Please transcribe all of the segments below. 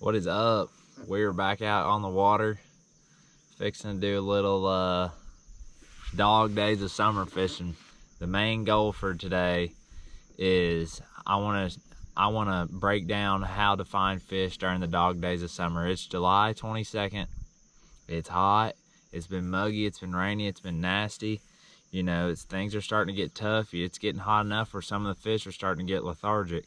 What is up? We're back out on the water, fixing to do a little dog days of summer fishing. The main goal for today is I want to break down how to find fish during the dog days of summer. It's July 22nd. It's hot. It's been muggy. It's been rainy. It's been nasty. You know, things are starting to get tough. It's getting hot enough where some of the fish are starting to get lethargic.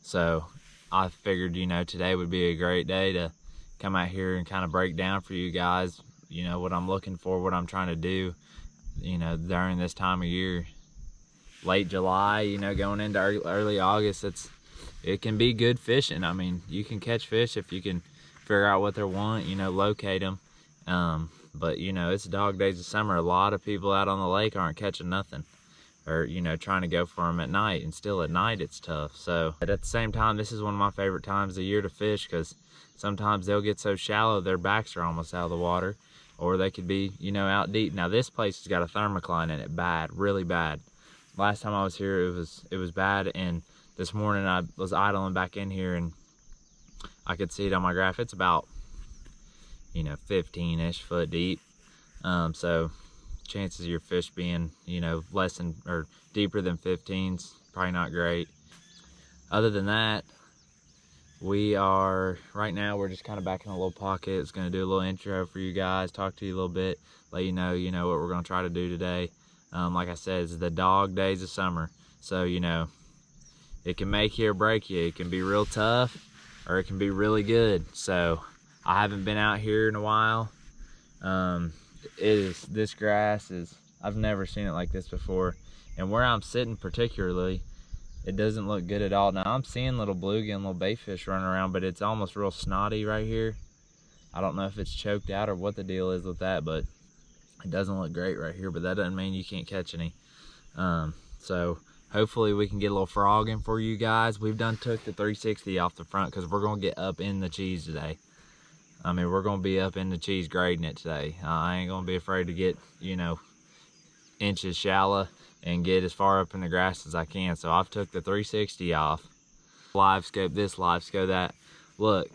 So I figured, you know, today would be a great day to come out here and kind of break down for you guys, you know, what I'm looking for, what I'm trying to do, you know, during this time of year. Late July, you know, going into early August, it can be good fishing. I mean, you can catch fish if you can figure out what they want, you know, locate them. But, you know, it's dog days of summer. A lot of people out on the lake aren't catching nothing, or, you know, trying to go for them at night, and still at night it's tough. So, but at the same time, this is one of my favorite times of the year to fish, because sometimes they'll get so shallow their backs are almost out of the water, or they could be, you know, out deep. Now this place has got a thermocline in it, bad, really bad. Last time I was here, it was bad, and this morning I was idling back in here and I could see it on my graph. It's about, you know, 15-ish foot deep. So chances of your fish being, you know, less than or deeper than 15's probably not great. Other than that, right now we're just kind of back in a little pocket. It's going to do a little intro for you guys, talk to you a little bit, let you know what we're going to try to do today. Like I said, it's the dog days of summer, so, you know, it can make you or break you. It can be real tough, or it can be really good. So I haven't been out here in a while. This grass is, I've never seen it like this before, and where I'm sitting particularly, it doesn't look good at all. Now I'm seeing little bluegill and little baitfish running around, but it's almost real snotty right here. I don't know if it's choked out or what the deal is with that, but it doesn't look great right here. But that doesn't mean you can't catch any. So hopefully we can get a little frogging for you guys. We've took the 360 off the front because we're gonna get up in the cheese today. I mean, we're gonna be up in the cheese grading it today. I ain't gonna be afraid to get, you know, inches shallow and get as far up in the grass as I can. So I've took the 360 off. Live scope this, live scope that. Look,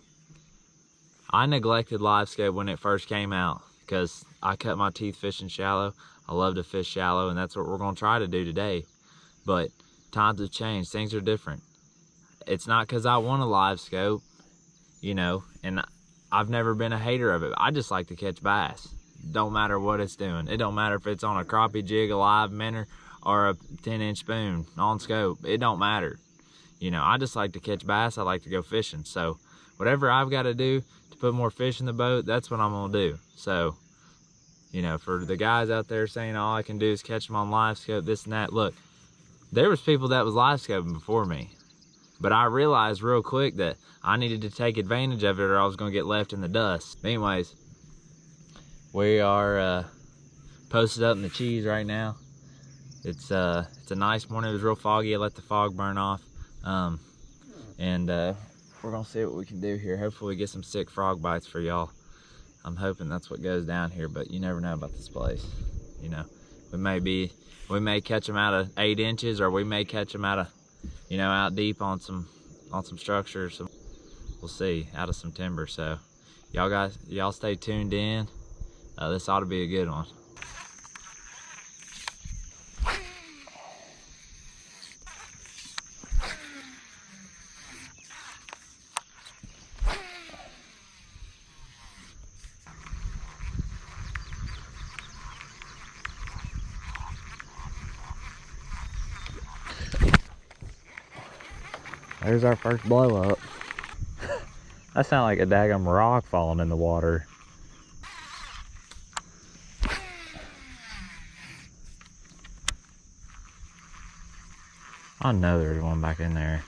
I neglected live scope when it first came out because I cut my teeth fishing shallow. I love to fish shallow, and that's what we're gonna try to do today. But times have changed, things are different. It's not because I want a live scope, you know, and I've never been a hater of it. I just like to catch bass. Don't matter what it's doing. It don't matter if it's on a crappie jig, a live minnow, or a 10-inch spoon on scope. It don't matter. You know, I just like to catch bass. I like to go fishing. So whatever I've got to do to put more fish in the boat, that's what I'm gonna do. So, you know, for the guys out there saying all I can do is catch them on live scope, this and that, look, there was people that was live scoping before me. But I realized real quick that I needed to take advantage of it, or I was gonna get left in the dust. Anyways, we are posted up in the cheese right now. It's a nice morning. It was real foggy. I let the fog burn off. And we're gonna see what we can do here. Hopefully we get some sick frog bites for y'all. I'm hoping that's what goes down here, but you never know about this place. You know, we may catch them out of 8 inches, or we may catch them out of, you know, out deep on some structures. So we'll see, out of some timber. So y'all stay tuned in. This ought to be a good one. There's our first blow up. That sounded like a daggum rock falling in the water. I know there's one back in there.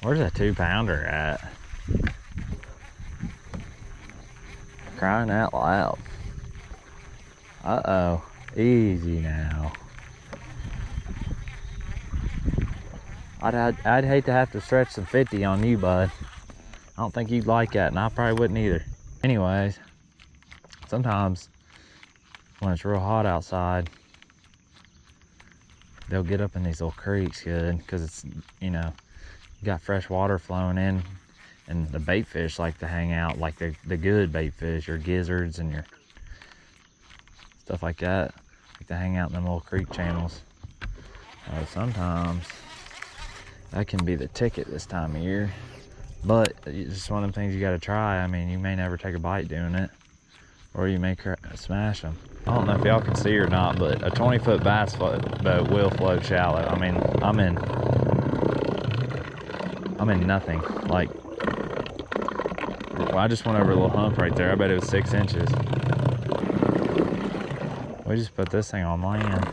Where's that 2-pounder at? Crying out loud. Uh-oh. Easy now. I'd hate to have to stretch some 50 on you, bud. I don't think you'd like that, and I probably wouldn't either. Anyways, sometimes when it's real hot outside, they'll get up in these little creeks good, because it's, you know, you got fresh water flowing in, and the bait fish like to hang out, like the good bait fish, your gizzards and your stuff like that, like to hang out in them little creek channels. Sometimes that can be the ticket this time of year, but it's just one of them things you got to try. I mean, you may never take a bite doing it, or you may smash them. I don't know if y'all can see or not, but a 20-foot bass boat will float shallow. I mean, I'm in nothing. Like, well, I just went over a little hump right there. I bet it was 6 inches. We just put this thing on land.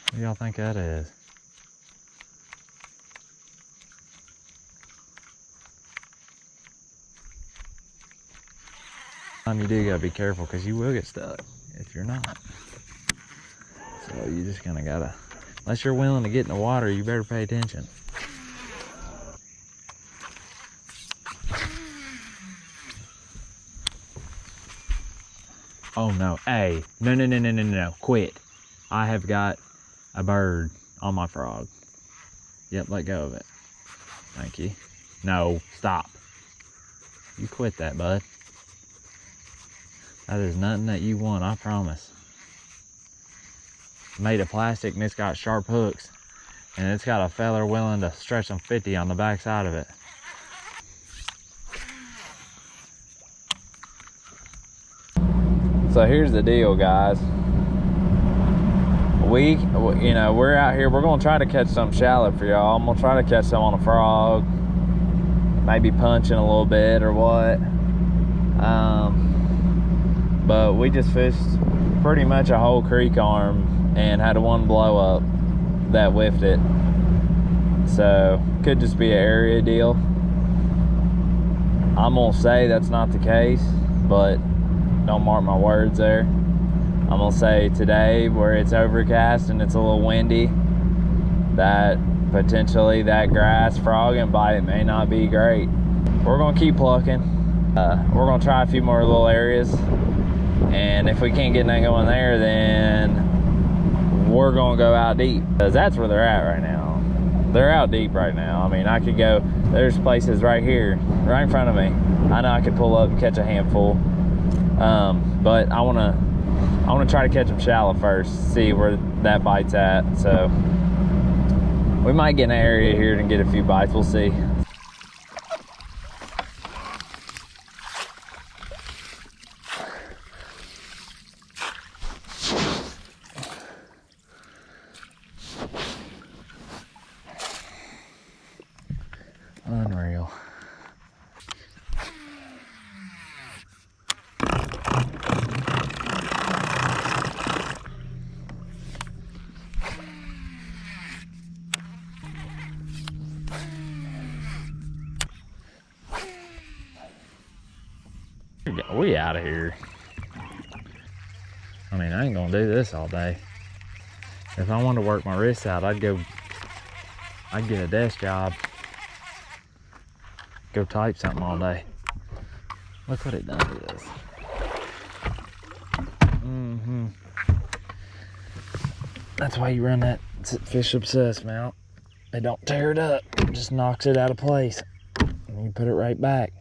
What do y'all think that is? You do gotta be careful, because you will get stuck if you're not. So you just kinda gotta, unless you're willing to get in the water, you better pay attention. Oh no, hey, no, quit. I have got a bird on my frog. Yep, let go of it. Thank you. No, stop. You quit that, bud. That is nothing that you want, I promise. Made of plastic, and it's got sharp hooks, and it's got a feller willing to stretch them 50 on the back side of it. So here's the deal, guys. We're out here, we're gonna try to catch some shallow for y'all. I'm gonna try to catch some on a frog, maybe punching a little bit or what. But we just fished pretty much a whole creek arm and had one blow up that whiffed it. So could just be an area deal. I'm gonna say that's not the case, but don't mark my words there. I'm gonna say today, where it's overcast and it's a little windy, that potentially that grass frogging bite may not be great. We're gonna keep plucking. We're gonna try a few more little areas, and if we can't get nothing going there, then we're gonna go out deep, because that's where they're at right now. They're out deep right now. I mean, I could go, there's places right here, right in front of me. I know I could pull up and catch a handful, but I wanna try to catch them shallow first, see where that bite's at. So we might get in an area here and get a few bites, we'll see. Unreal. We out of here. I mean, I ain't gonna do this all day. If I wanted to work my wrists out, I'd get a desk job, go type something all day. Look what it done to this. That's why you run that Fish Obsessed mount. It don't tear it up, it just knocks it out of place, and you put it right back.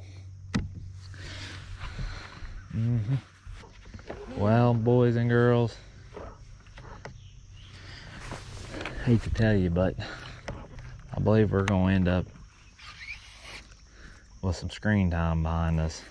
Well, boys and girls, hate to tell you, but I believe we're gonna end up with some screen time behind us.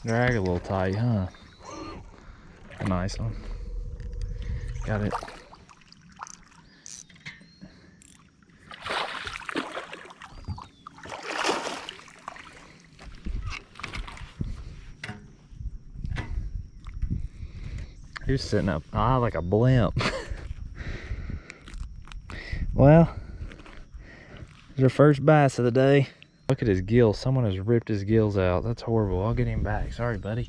Drag a little tight, huh? A nice one. Got it. He was sitting up high like a blimp. Well, it's our first bass of the day. Look at his gills. Someone has ripped his gills out. That's horrible. I'll get him back. Sorry, buddy.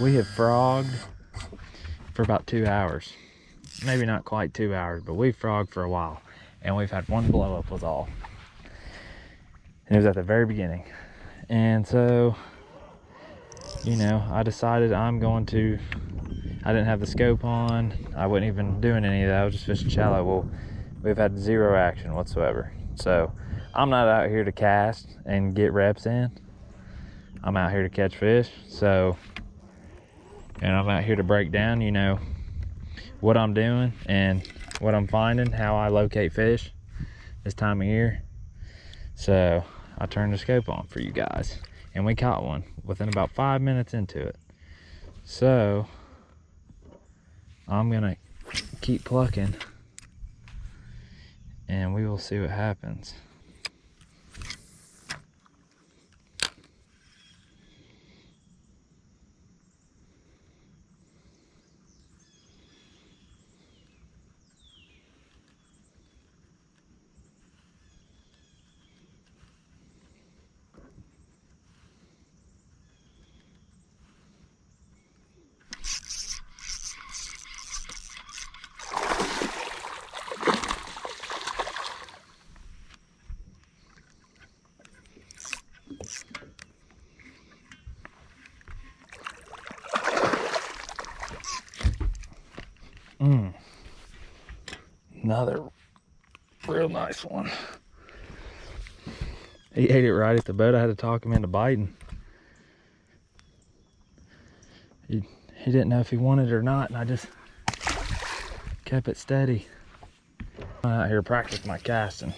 We have frogged for about 2 hours. Maybe not quite 2 hours, but we've frogged for a while. And we've had one blow up was all. And it was at the very beginning. And so, you know, I decided I didn't have the scope on. I wasn't even doing any of that. I was just fishing shallow. Well, we've had zero action whatsoever. So I'm not out here to cast and get reps in. I'm out here to catch fish. So, and I'm out here to break down, you know, what I'm doing and what I'm finding, how I locate fish this time of year. So I turned the scope on for you guys, and we caught one within about 5 minutes into it. So I'm gonna keep plucking and we will see what happens. Another real nice one. He ate it right at the boat. I had to talk him into biting. He didn't know if he wanted it or not, and I just kept it steady. I'm out here practicing my casting.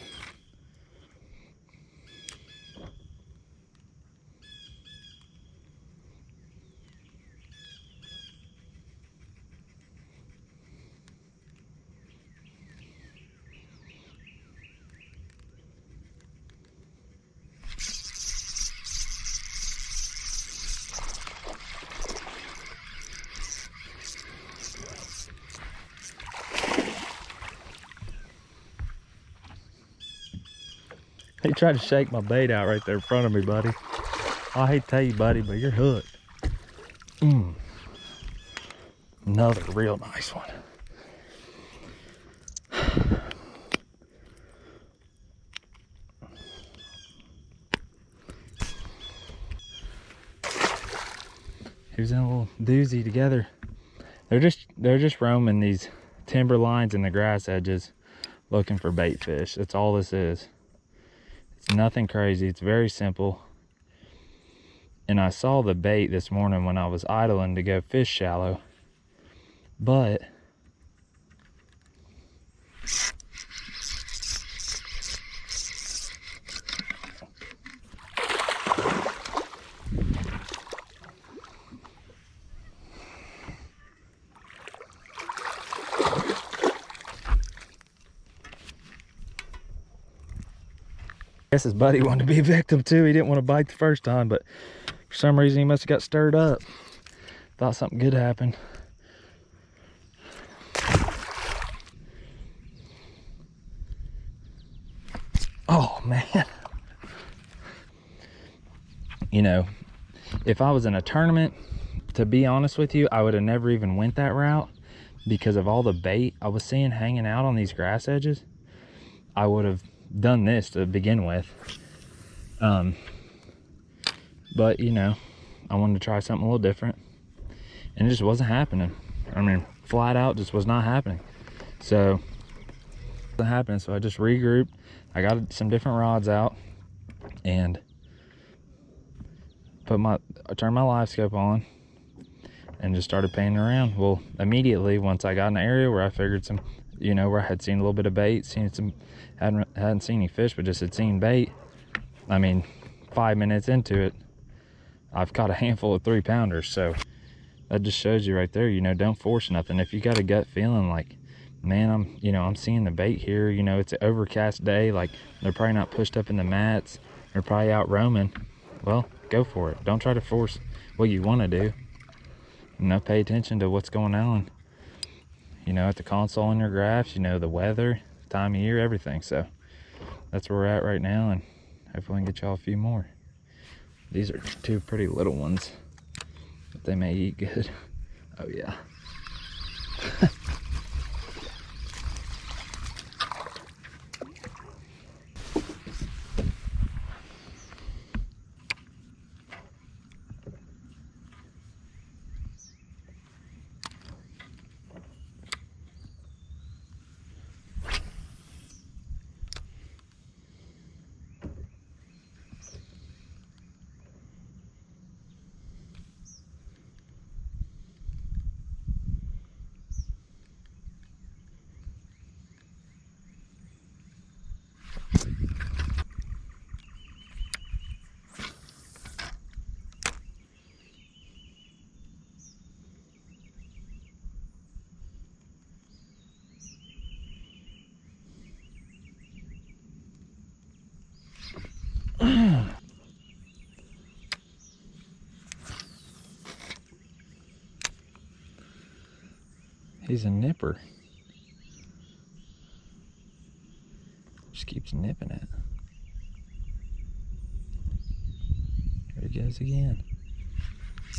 He tried to shake my bait out right there in front of me, buddy. I hate to tell you, buddy, but you're hooked. Another real nice one. He was in a little doozy together. They're just roaming these timber lines and the grass edges looking for bait fish. That's all this is. It's nothing crazy. It's very simple. And I saw the bait this morning when I was idling to go fish shallow. But I guess his buddy wanted to be a victim too. He didn't want to bite the first time, but for some reason he must have got stirred up. Thought something good happened. Oh man. You know, if I was in a tournament, to be honest with you, I would have never even went that route because of all the bait I was seeing hanging out on these grass edges. I would have done this to begin with. But you know, I wanted to try something a little different and it just wasn't happening. I mean, flat out just was not happening. So it wasn't happening. So I just regrouped. I got some different rods out and I turned my live scope on and just started painting around. Well, immediately once I got in the area where I figured some, you know, where I had seen a little bit of bait, hadn't seen any fish, but just had seen bait. I mean, 5 minutes into it, I've caught a handful of 3-pounders. So that just shows you right there, you know, don't force nothing. If you got a gut feeling like, man, I'm seeing the bait here, you know, it's an overcast day, like they're probably not pushed up in the mats, they're probably out roaming, well, go for it. Don't try to force what you want to do. You know, pay attention to what's going on, you know, at the console in your graphs, you know, the weather, time of year, everything. So that's where we're at right now, and hopefully we can get y'all a few more. These are two pretty little ones, but they may eat good. Oh yeah. He's a nipper. Just keeps nipping it. There he goes again.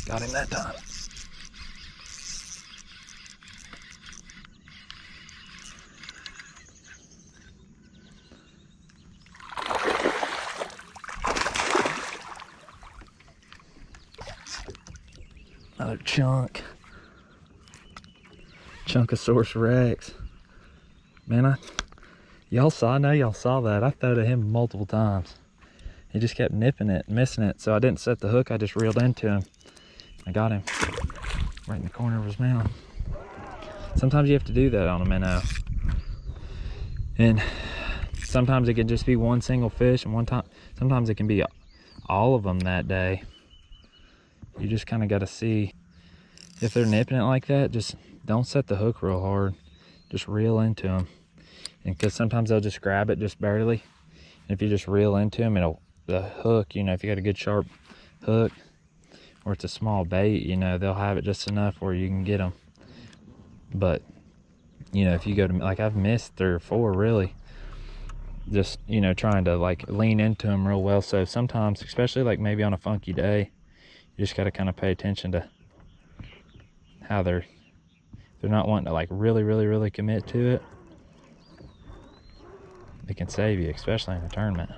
Got him that time. Another chunk. Chunkosaurus Rex. Man, I know y'all saw that. I threw to him multiple times. He just kept nipping it, missing it. So I didn't set the hook, I just reeled into him. I got him right in the corner of his mouth. Sometimes you have to do that on a minnow. And sometimes it can just be one single fish, and sometimes it can be all of them that day. You just kind of got to see if they're nipping it like that. Just don't set the hook real hard. Just reel into them. And because sometimes they'll just grab it just barely. And if you just reel into them, the hook, you know, if you got a good sharp hook, or it's a small bait, you know, they'll have it just enough where you can get them. But, you know, if you go to, like, I've missed 3 or 4 really, just, you know, trying to like lean into them real well. So sometimes, especially like maybe on a funky day, you just got to kind of pay attention to how they're not wanting to like really commit to it. It can save you, especially in a tournament.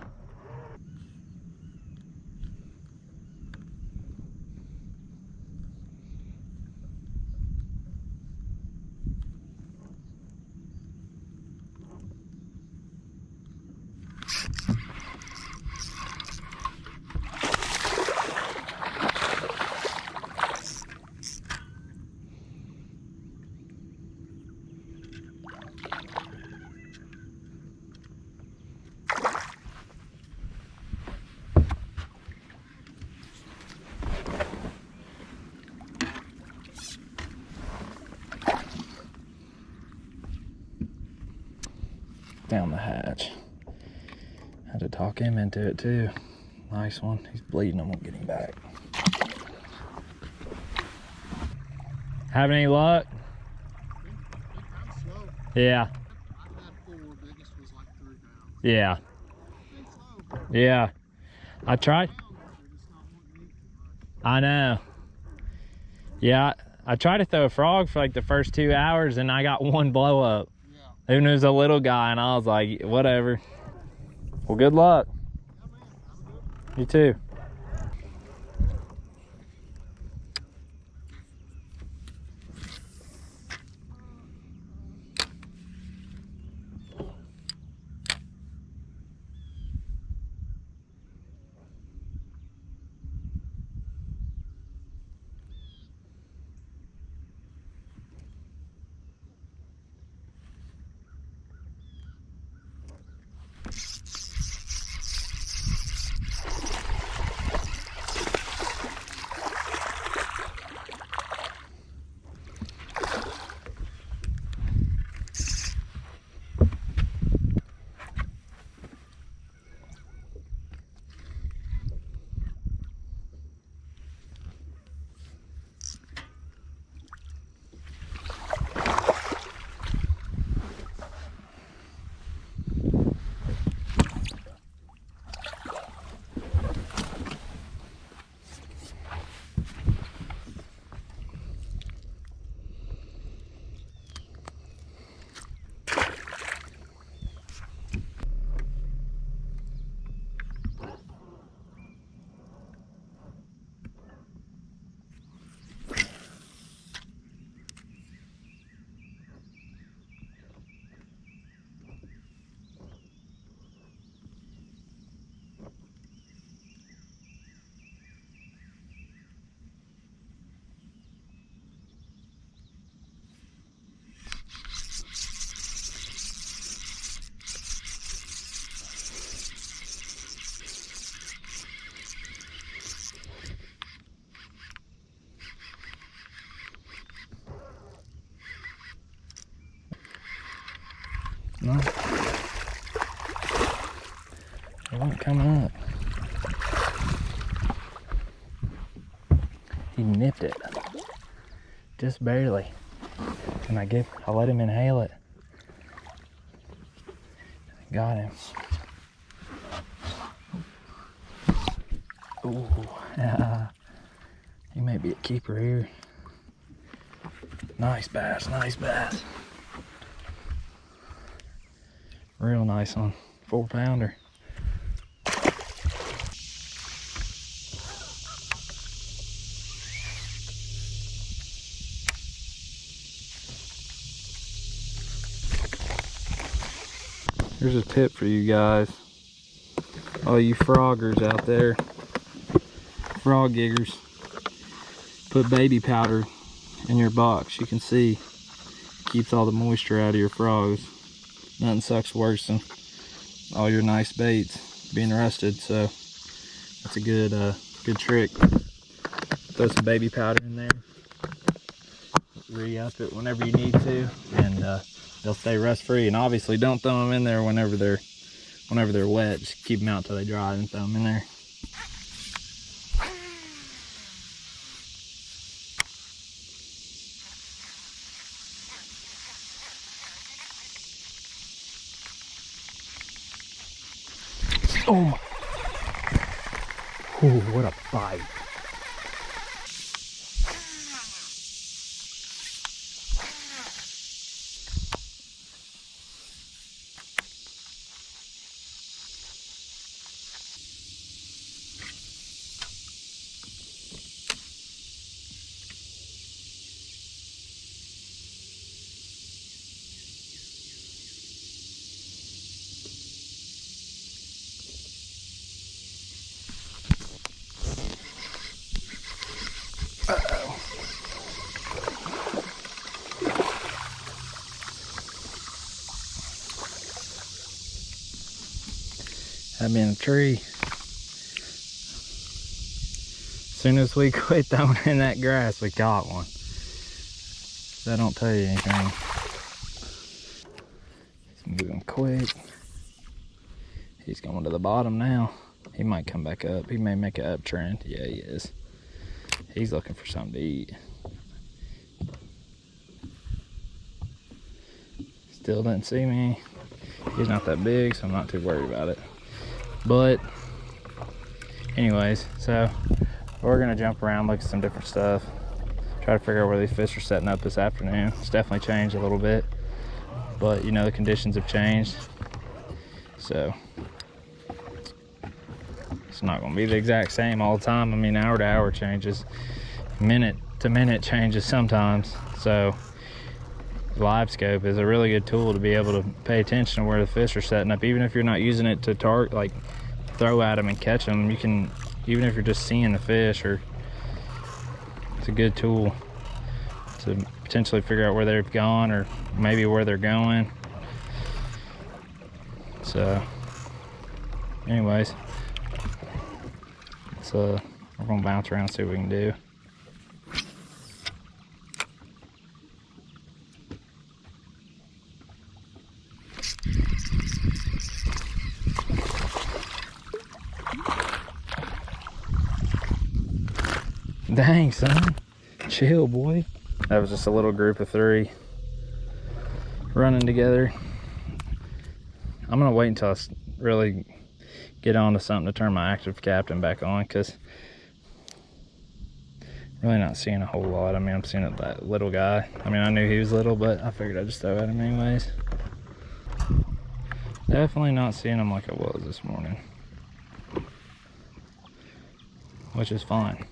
Down the hatch. Had to talk him into it too. Nice one. He's bleeding. I won't get him back. Having any luck? Kind of slow. Yeah. I've had 4. Biggest was like 3 pounds. Yeah. Slow. Yeah. I tried. I know. Yeah. I tried to throw a frog for like the first 2 hours and I got 1 blow up. Yeah. Even though it was a little guy, and I was like, whatever. Well, good luck. Yeah, man. Have a good one. You too. coming up. He nipped it. Just barely. And I let him inhale it. Got him. Ooh, he may be a keeper here. Nice bass, nice bass. Real nice one, 4-pounder. Here's a tip for you guys, all you froggers out there, frog giggers. Put baby powder in your box. You can see it keeps all the moisture out of your frogs. Nothing sucks worse than all your nice baits being rusted, so that's a good trick. Throw some baby powder in there, re-up it whenever you need to, and they'll stay rust free. And obviously don't throw them in there whenever they're wet. Just keep them out till they dry and throw them in there. Oh my. Ooh, what a bite. Had me in a tree. As soon as we quit throwing in that grass, we caught one. That don't tell you anything. He's moving quick. He's going to the bottom now. He might come back up. He may make an uptrend. Yeah, he is. He's looking for something to eat. Still didn't see me. He's not that big, so I'm not too worried about it. But anyways, so we're gonna jump around, look at some different stuff, try to figure out where these fish are setting up this afternoon. It's definitely changed a little bit, but you know, the conditions have changed, so it's not gonna be the exact same all the time. I mean, hour to hour changes, minute to minute changes sometimes. So live scope is a really good tool to be able to pay attention to where the fish are setting up, even if you're not using it to target, like throw at them and catch them. You can, even if you're just seeing the fish, or it's a good tool to potentially figure out where they've gone or maybe where they're going. So anyways, we're gonna bounce around and see what we can do. Dang, son. Chill, boy. That was just a little group of 3 running together. I'm gonna wait until I really get on to something to turn my active captain back on, because I'm really not seeing a whole lot. I mean, I'm seeing that little guy. I mean, I knew he was little, but I figured I'd just throw at him anyways. Definitely not seeing him like I was this morning, which is fine.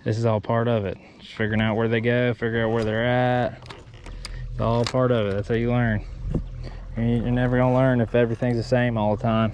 This is all part of it. Just figuring out where they go, figure out where they're at. It's all part of it. That's how you learn. You're never gonna learn if everything's the same all the time.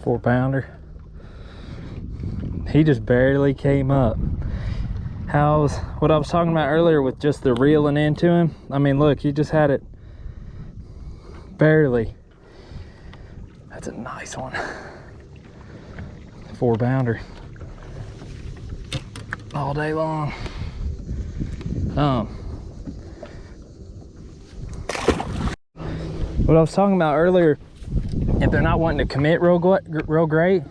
4-pounder. He just barely came up. What I was talking about earlier with just the reeling into him. I mean, look, he just had it barely. That's a nice one. 4-pounder. All day long. What I was talking about earlier, if they're not wanting to commit real great,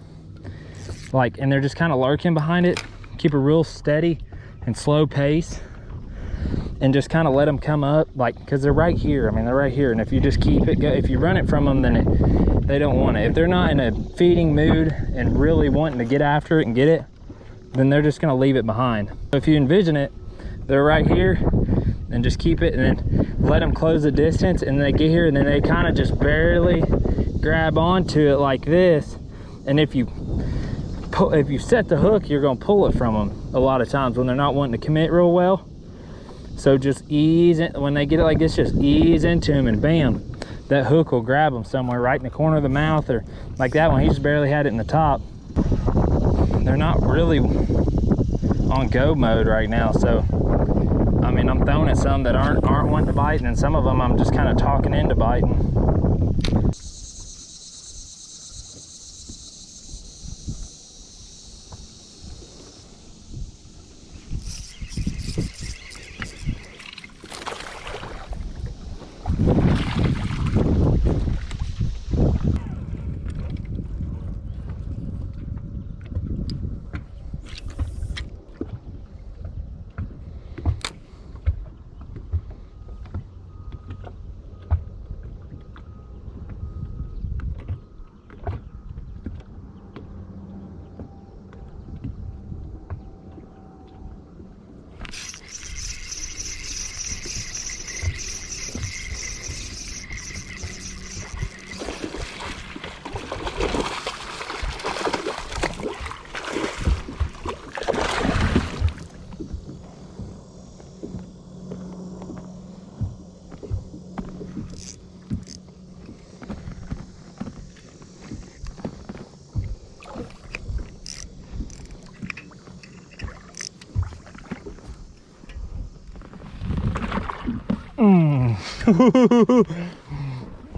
like, and they're just kind of lurking behind it, keep a real steady and slow pace and just kind of let them come up, like, because they're right here. I mean, they're right here, and if you just keep it if you run it from them, then they don't want it. If they're not in a feeding mood and really wanting to get after it and get it, then they're just going to leave it behind. So if you envision it, they're right here, and just keep it, and then let them close the distance, and they get here, and then they kind of just barely grab onto it like this. And if you set the hook, you're going to pull it from them a lot of times when they're not wanting to commit real well. So just ease it. When they get it like this, just ease into them, and bam, that hook will grab them somewhere right in the corner of the mouth, or like that one, he just barely had it in the top. They're not really on go mode right now, so I mean, I'm throwing at some that aren't wanting to bite, and then some of them I'm just kind of talking into biting.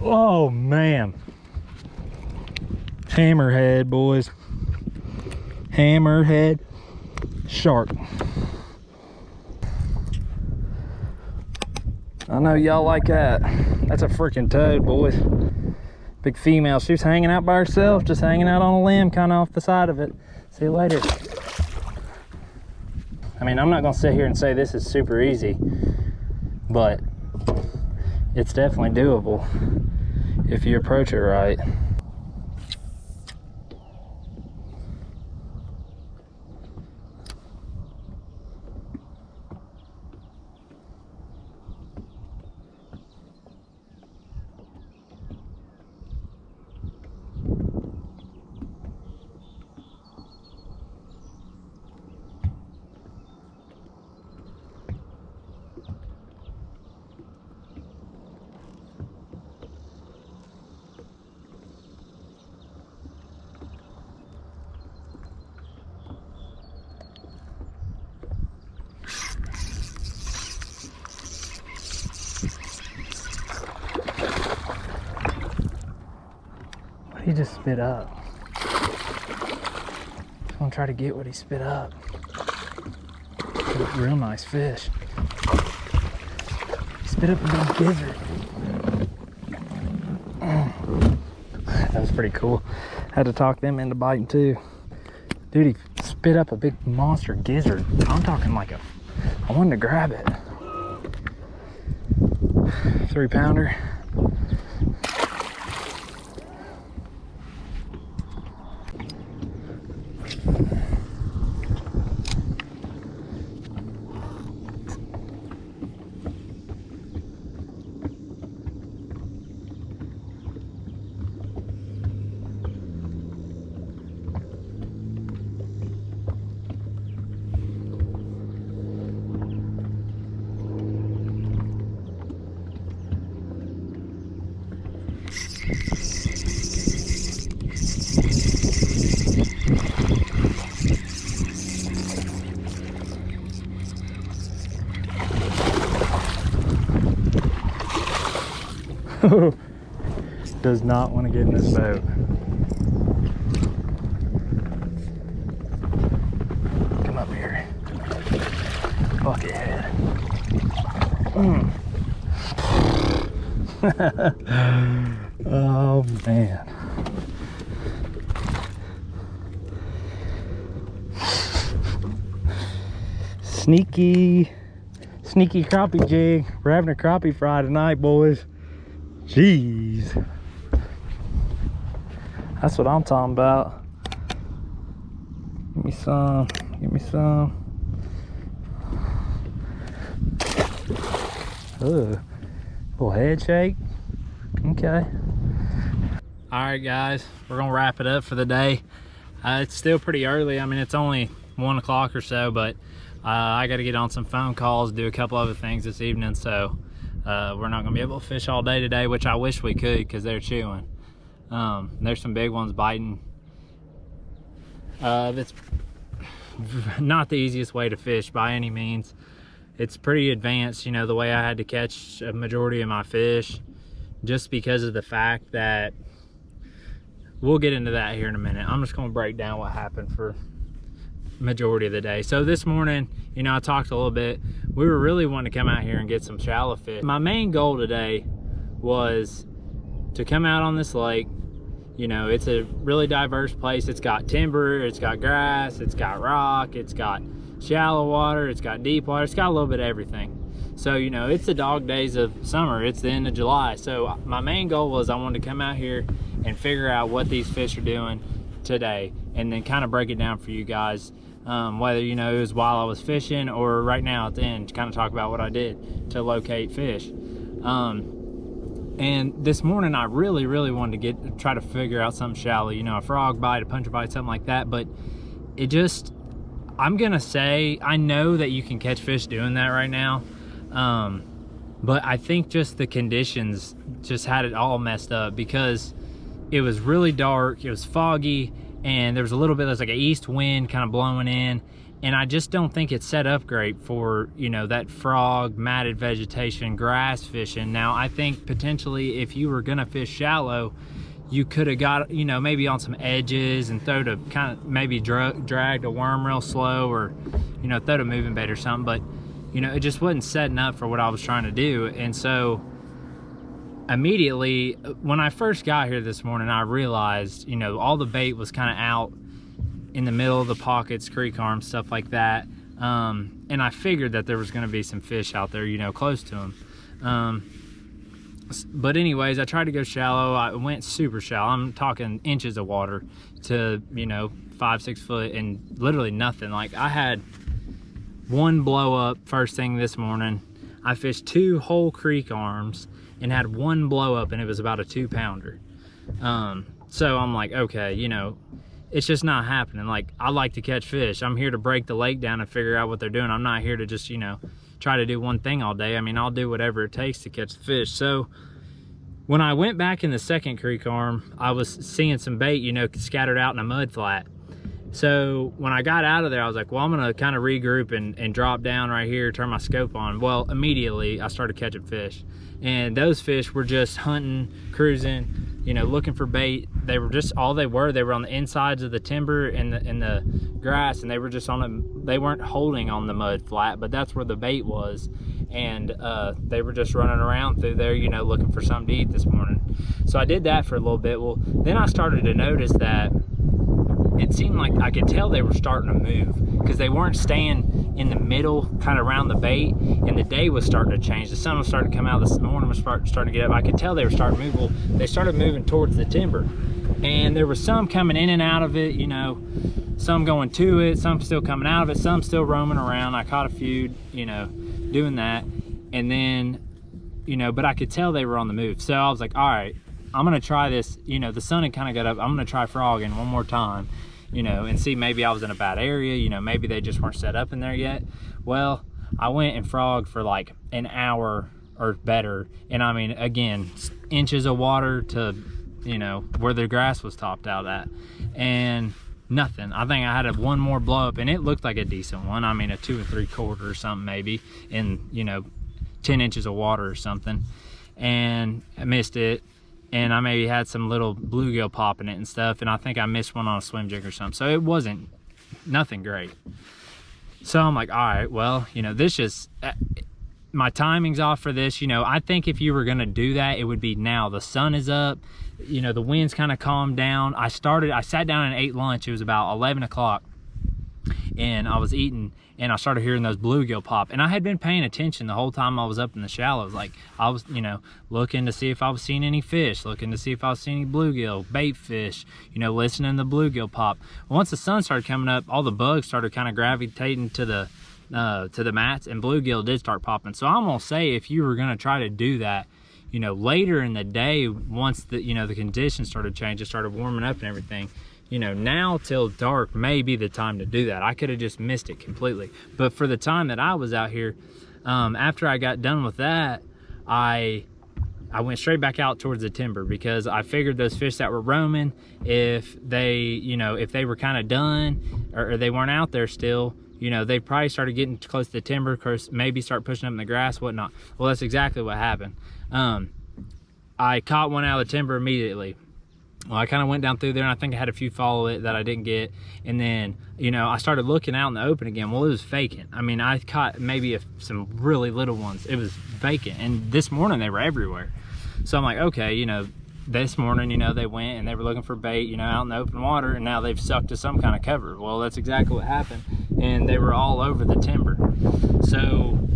Oh man, hammerhead, boys. Hammerhead shark. I know y'all like that. That's a freaking toad, boys. Big female. She was hanging out by herself, just hanging out on a limb, kind of off the side of it. See you later. I mean, I'm not gonna sit here and say this is super easy, but it's definitely doable if you approach it right. He just spit up. Just gonna try to get what he spit up. Real nice fish. He spit up a big gizzard. That was pretty cool. Had to talk them into biting too. Dude, he spit up a big monster gizzard. I'm talking like I wanted to grab it. 3-pounder. Does not want to get in this boat. Come up here. Buckethead. Oh man. Sneaky crappie jig. We're having a crappie fry tonight, boys. Jeez. That's what I'm talking about. Give me some. Give me some. Ugh. Little head shake. Okay. All right, guys. We're going to wrap it up for the day. It's still pretty early. I mean, it's only 1 o'clock or so, but I got to get on some phone calls, do a couple other things this evening, so we're not going to be able to fish all day today, which I wish we could because they're chewing. There's some big ones biting. It's not the easiest way to fish by any means. It's pretty advanced, you know, the way I had to catch a majority of my fish, just because of the fact that, we'll get into that here in a minute. I'm just going to break down what happened for majority of the day. So this morning, you know, I talked a little bit. We were really wanting to come out here and get some shallow fish. My main goal today was to come out on this lake. You know, it's a really diverse place. It's got timber, it's got grass, it's got rock, it's got shallow water, it's got deep water, it's got a little bit of everything. So, you know, it's the dog days of summer. It's the end of July. So my main goal was I wanted to come out here and figure out what these fish are doing today, and then kind of break it down for you guys, whether, you know, it was while I was fishing or right now at the end, to kind of talk about what I did to locate fish. And this morning I really wanted to try to figure out something shallow, you know, a frog bite, a puncher bite, something like that. But it just, I'm gonna say, I know that you can catch fish doing that right now, but I think just the conditions just had it all messed up, because it was really dark, it was foggy, and there was a little bit, there's like an east wind kind of blowing in, and I just don't think it's set up great for, you know, that frog, matted vegetation, grass fishing. Now, I think potentially if you were gonna fish shallow, you could have got, you know, maybe on some edges and throw to kind of maybe dragged a worm real slow, or, you know, throw to moving bait or something. But, you know, it just wasn't setting up for what I was trying to do. And so immediately when I first got here this morning, I realized, you know, all the bait was kind of out in the middle of the pockets, creek arms, stuff like that. And I figured that there was going to be some fish out there, you know, close to them. But anyways, I tried to go shallow. I went super shallow. I'm talking inches of water to, you know, 5-6 foot, and literally nothing. Like, I had one blow up first thing this morning. I fished 2 whole creek arms and had one blow up, and it was about a 2-pounder. So I'm like, okay, you know, it's just not happening. Like, I like to catch fish. I'm here to break the lake down and figure out what they're doing. I'm not here to just, you know, try to do one thing all day. I mean, I'll do whatever it takes to catch the fish. So when I went back in the second creek arm, I was seeing some bait, you know, scattered out in a mud flat. So when I got out of there, I was like, well, I'm gonna kind of regroup and drop down right here, turn my scope on. Well, immediately I started catching fish, and those fish were just hunting, cruising, you know, looking for bait. They were just, all they were on the insides of the timber and the grass, and they were just on them. They weren't holding on the mud flat, but that's where the bait was. And they were just running around through there, you know, looking for something to eat this morning. So I did that for a little bit. Well, then I started to notice that it seemed like I could tell they were starting to move, because they weren't staying in the middle, kind of around the bait, and the day was starting to change. The sun was starting to come out, this morning was starting to get up. I could tell they were starting to move. Well, they started moving towards the timber, and there was some coming in and out of it, you know, some going to it, some still coming out of it, some still roaming around. I caught a few, you know, doing that. And then, you know, but I could tell they were on the move. So I was like, all right, I'm gonna try this. You know, the sun had kind of got up. I'm gonna try frogging one more time, you know, and see, maybe I was in a bad area, you know, maybe they just weren't set up in there yet. Well, I went and frogged for like an hour or better, and I mean, again, inches of water to you know, where the grass was topped out at, and nothing. I think I had one more blow up, and it looked like a decent one. I mean, a 2 3/4 or something, maybe, in, you know, 10 inches of water or something, and I missed it. And I maybe had some little bluegill pop in it and stuff, and I think I missed one on a swim jig or something. So it wasn't nothing great. So I'm like, all right, well, you know, this just, my timing's off for this. You know, I think if you were gonna do that, it would be now. The sun is up, you know, the wind's kind of calmed down. I sat down and ate lunch. It was about 11 o'clock, and I was eating, and I started hearing those bluegill pop, and I had been paying attention the whole time I was up in the shallows. Like, I was, you know, looking to see if I was seeing any fish, looking to see if I was seeing any bluegill, bait fish, you know, listening to the bluegill pop. Once the sun started coming up, all the bugs started kind of gravitating to the mats, and bluegill did start popping. So I'm gonna say, if you were gonna try to do that, you know, later in the day, once the, you know, the conditions started changing, started warming up and everything, you know, now till dark may be the time to do that. I could have just missed it completely. But for the time that I was out here, after I got done with that, I went straight back out towards the timber, because I figured those fish that were roaming, if they, you know, if they were kind of done, or they weren't out there still, you know, they probably started getting close to the timber, of course, maybe start pushing up in the grass, whatnot. Well, that's exactly what happened. I caught one out of the timber immediately. Well, I kind of went down through there, and I think I had a few follow it that I didn't get. And then, you know, I started looking out in the open again. Well, it was vacant. I mean, I caught maybe some really little ones. It was vacant. And this morning they were everywhere. So I'm like, okay, you know, this morning, you know, they went and they were looking for bait, you know, out in the open water, and now they've sucked to some kind of cover. Well, that's exactly what happened. And they were all over the timber. So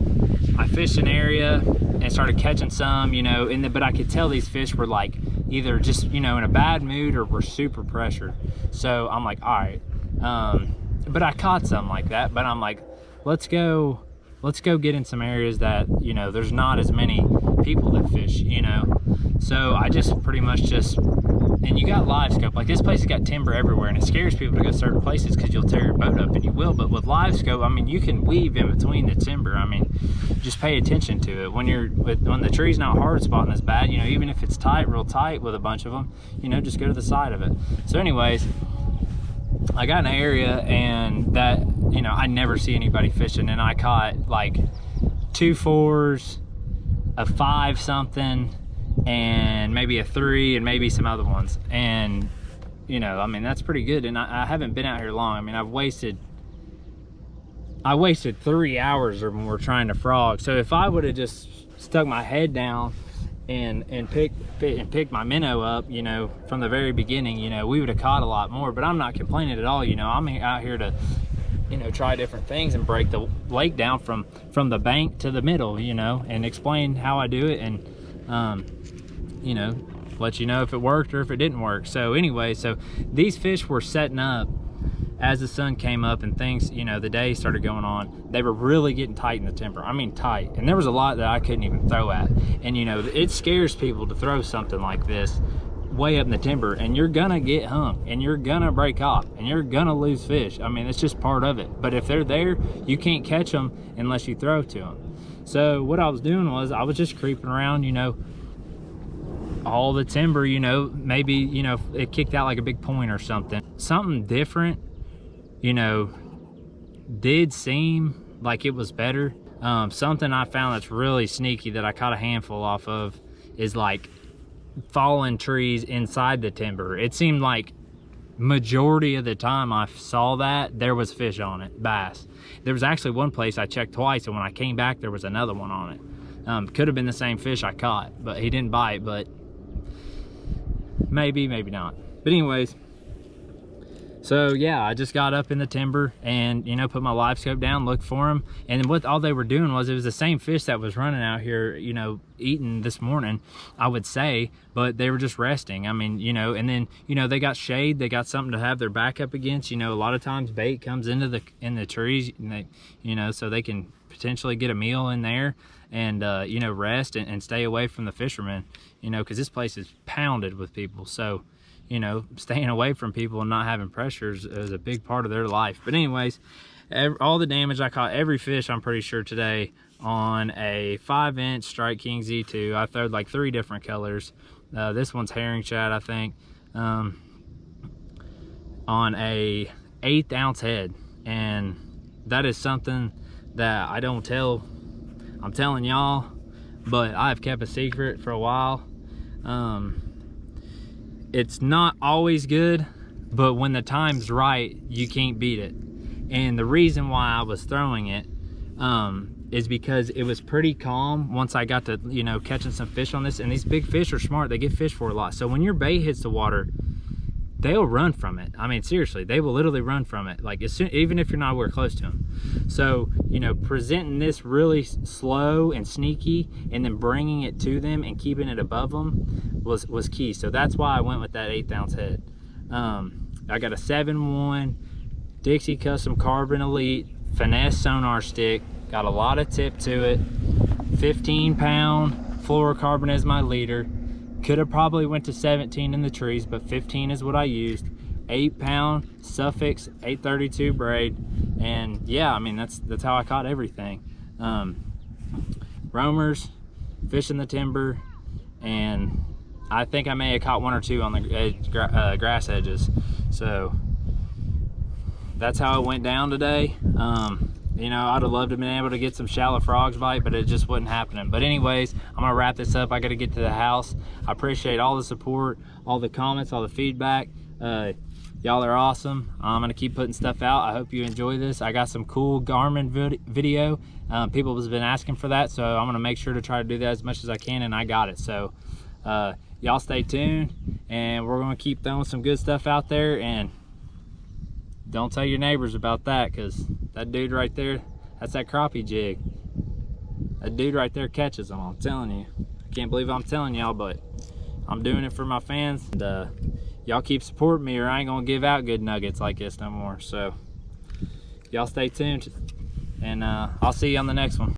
I fished an area and started catching some, you know, but I could tell these fish were like either just, you know, in a bad mood or were super pressured. So I'm like, all right. But I caught some like that, but I'm like, let's go get in some areas that, you know, there's not as many people that fish, you know. So I just pretty much and you got live scope. Like, this place has got timber everywhere, and it scares people to go certain places because you'll tear your boat up, and you will. But with live scope, I mean, you can weave in between the timber. I mean, just pay attention to it. When the tree's not hard spotting as bad, you know, even if it's tight, real tight with a bunch of them, you know, just go to the side of it. So anyways, I got in an area, and that, you know, I never see anybody fishing, and I caught like 2 4s, a 5 something, and maybe a 3, and maybe some other ones. And, you know, I mean, that's pretty good. And I haven't been out here long. I mean, I wasted 3 hours or more trying to frog. So if I would have just stuck my head down and picked my minnow up, you know, from the very beginning, you know, we would have caught a lot more. But I'm not complaining at all. You know, I'm out here to, you know, try different things and break the lake down from the bank to the middle, you know, and explain how I do it, and you know, let you know if it worked or if it didn't work. So anyway, so these fish were setting up as the sun came up and things, you know, the day started going on. They were really getting tight in the timber. I mean, tight. And there was a lot that I couldn't even throw at. And, you know, it scares people to throw something like this way up in the timber, and you're gonna get hung, and you're gonna break off, and you're gonna lose fish. I mean, it's just part of it. But if they're there, you can't catch them unless you throw to them. So what I was doing was I was just creeping around, you know, all the timber, you know, maybe, you know, it kicked out like a big point or something different, you know, did seem like it was better. Something I found that's really sneaky that I caught a handful off of is like fallen trees inside the timber. It seemed like majority of the time I saw that there was fish on it, bass. There was actually one place I checked twice, and when I came back there was another one on it. Could have been the same fish I caught, but he didn't bite. But maybe not. But anyways, so yeah, I just got up in the timber and, you know, put my live scope down, looked for them, and what all they were doing was, it was the same fish that was running out here, you know, eating this morning, I would say, but they were just resting. I mean, you know, and then, you know, they got shade, they got something to have their back up against. You know, a lot of times bait comes in the trees, and they, you know, so they can potentially get a meal in there and you know, rest and stay away from the fishermen, you know, because this place is pounded with people. So, you know, staying away from people and not having pressures is a big part of their life. But anyways, all the damage, I caught every fish, I'm pretty sure, today on a 5-inch Strike King Z2. I throwed like 3 different colors, This one's herring shad, I think, on a 1/8 ounce head. And that is something that I don't tell, I'm telling y'all, but I've kept a secret for a while. It's not always good, but when the time's right, you can't beat it. And the reason why I was throwing it is because it was pretty calm once I got to, you know, catching some fish on this. And these big fish are smart, they get fished for a lot. So when your bait hits the water, they'll run from it. I mean, seriously, they will literally run from it, like as soon, even if you're not anywhere close to them. So, you know, presenting this really slow and sneaky, and then bringing it to them and keeping it above them was key. So that's why I went with that 1/8 ounce head. I got a 7-1 Dixie Custom Carbon Elite finesse sonar stick. Got a lot of tip to it. 15-pound fluorocarbon as my leader. Could have probably went to 17 in the trees, but 15 is what I used. 8-pound Suffix 832 braid, and yeah, I mean that's how I caught everything. Roamers, fish in the timber, and I think I may have caught 1 or 2 on the grass edges. So that's how it went down today. You know, I'd have loved to have been able to get some shallow frogs bite, but it just wasn't happening. But anyways, I'm gonna wrap this up. I gotta get to the house. I appreciate all the support, all the comments, all the feedback. Y'all are awesome. I'm gonna keep putting stuff out. I hope you enjoy this. I got some cool Garmin video. People have been asking for that, so I'm gonna make sure to try to do that as much as I can, and I got it. So y'all stay tuned, and we're gonna keep throwing some good stuff out there. And don't tell your neighbors about that, because that dude right there, that's that crappie jig. That dude right there catches them, I'm telling you. I can't believe I'm telling y'all, but I'm doing it for my fans. And y'all keep supporting me, or I ain't gonna give out good nuggets like this no more. So y'all stay tuned, and I'll see you on the next one.